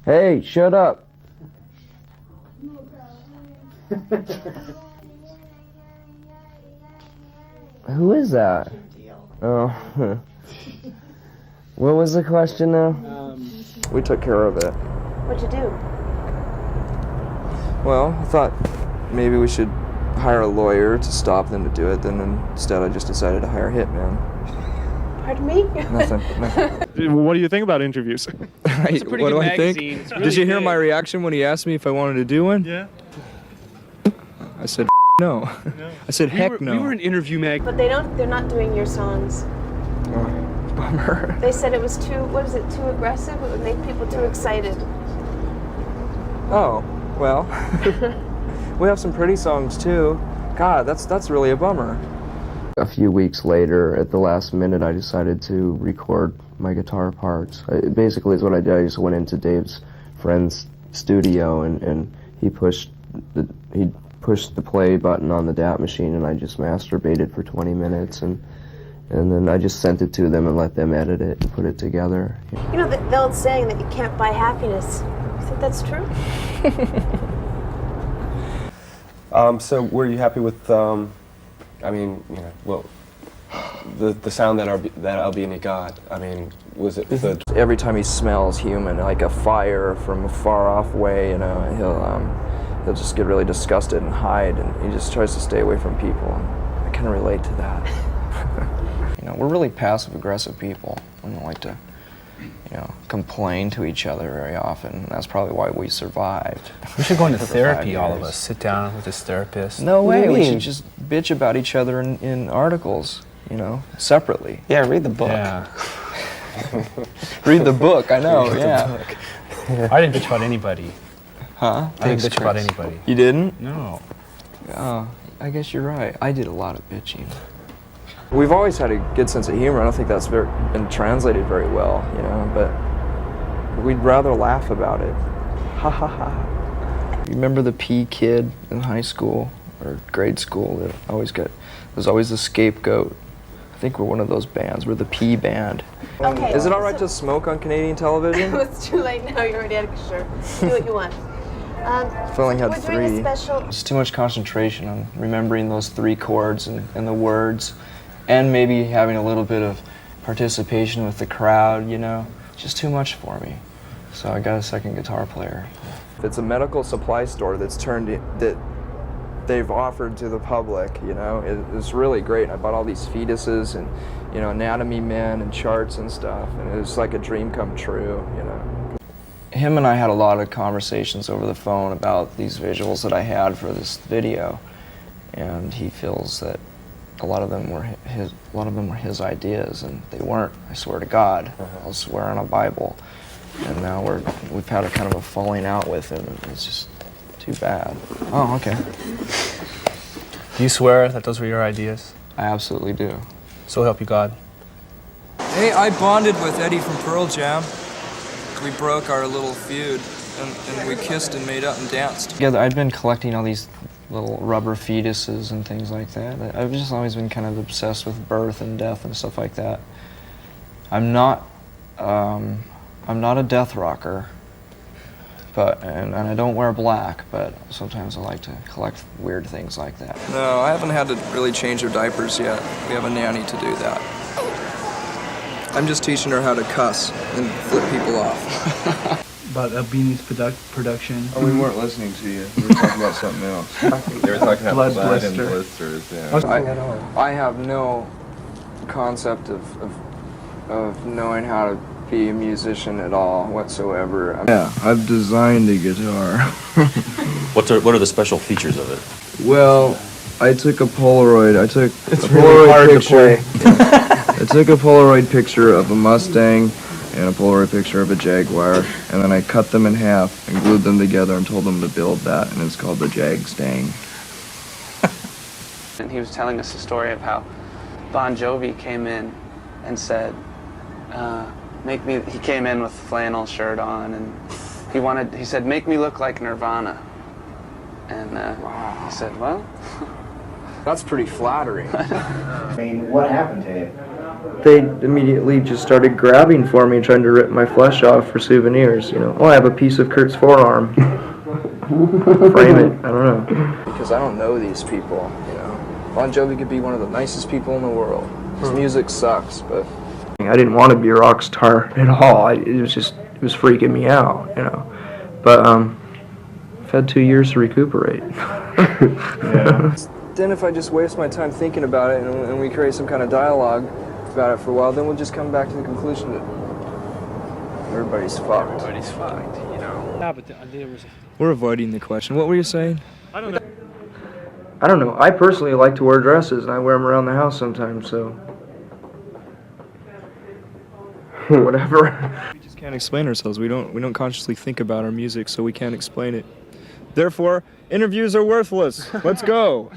Hey, shut up. Who is that? Oh. What was the question now? We took care of it. What'd you do? Well, I thought maybe we should hire a lawyer to stop them to do it. Then instead I just decided to hire a hitman. Pardon me? Nothing. What do you think about interviews? It's a pretty good magazine. It's really Did you hear big. my reaction when he asked me if I wanted to do one? Yeah. I said no. I said heck no. We were an interview mag. But they're not doing your songs. Oh, bummer. They said it was too aggressive? It would make people too excited. Oh, well. We have some pretty songs too. God, that's really a bummer. A few weeks later, at the last minute, I decided to record my guitar parts. Basically, is what I did. I just went into Dave's friend's studio, and he pushed the play button on the DAT machine, and I just masturbated for 20 minutes, and then I just sent it to them and let them edit it and put it together. You know the old saying that you can't buy happiness. You think that's true? So were you happy with, I mean, you know, well, the sound that I'll Be Any God? I mean, was it the... Every time he smells human, like a fire from a far off way, you know, he'll just get really disgusted and hide, and he just tries to stay away from people. And I kind of relate to that. You know, we're really passive-aggressive people. We don't like to, you know, complain to each other very often. That's probably why we survived. We should go into therapy, all of us. Sit down with this therapist. No way. We should just bitch about each other in articles, you know, separately. Yeah, read the book. Yeah. Read the book, I know, yeah. I didn't bitch about anybody. Huh? I didn't bitch about anybody. You didn't? No. Oh, I guess you're right. I did a lot of bitching. We've always had a good sense of humor. I don't think that's been translated very well, you know, but we'd rather laugh about it. Ha ha ha. You remember the P kid in high school or grade school that was always the scapegoat? I think we're one of those bands. We're the P band. Okay. Is it all right to smoke on Canadian television? It's too late now. You're already out of sure. Do what you want. I've only had we're three. doing a special. It's too much concentration on remembering those three chords and the words, and maybe having a little bit of participation with the crowd, you know. Just too much for me. So I got a second guitar player. If it's a medical supply store that they've offered to the public, you know, it's really great. I bought all these fetuses and, you know, anatomy men and charts and stuff, and it was like a dream come true, you know. Him and I had a lot of conversations over the phone about these visuals that I had for this video, and he feels that a lot of them were his ideas, and they weren't. I swear to God, I'll swear on a Bible. And now we've had a kind of a falling out with him. It's just too bad. Oh, okay. Do you swear that those were your ideas? I absolutely do. So help you God. Hey, I bonded with Eddie from Pearl Jam. We broke our little feud, and we kissed and made up and danced. Yeah, I'd been collecting all these little rubber fetuses and things like that. I've just always been kind of obsessed with birth and death and stuff like that. I'm not a death rocker, and I don't wear black, but sometimes I like to collect weird things like that. No, I haven't had to really change her diapers yet. We have a nanny to do that. I'm just teaching her how to cuss and flip people off. About Albini's production. Oh, we weren't listening to you. We were talking about something else. They were talking about blood and blisters. Yeah. I have no concept of knowing how to be a musician at all whatsoever. Yeah, I've designed a guitar. What are the special features of it? Well, I took a Polaroid. I took It's a really Polaroid hard picture. to play. I took a Polaroid picture of a Mustang and a Polaroid picture of a Jaguar, and then I cut them in half and glued them together and told them to build that, and it's called the Jag-Stang. And he was telling us a story of how Bon Jovi came in and said, he came in with a flannel shirt on, and he said, make me look like Nirvana. And he said, well... That's pretty flattering. I mean, what happened to you? they immediately just started grabbing for me, trying to rip my flesh off for souvenirs. You know, oh, I have a piece of Kurt's forearm. Frame it. I don't know. Because I don't know these people, you know. Bon Jovi could be one of the nicest people in the world. His music sucks, but I didn't want to be a rock star at all. It was freaking me out, you know. But I've had 2 years to recuperate. then if I just waste my time thinking about it and we create some kind of dialogue about it for a while, then we'll just come back to the conclusion that everybody's fucked. Everybody's fucked, you know. Yeah, but there was. We're avoiding the question. What were you saying? I don't know. I don't know. I personally like to wear dresses, and I wear them around the house sometimes, so whatever. We just can't explain ourselves. We don't consciously think about our music, so we can't explain it. Therefore, interviews are worthless. Let's go.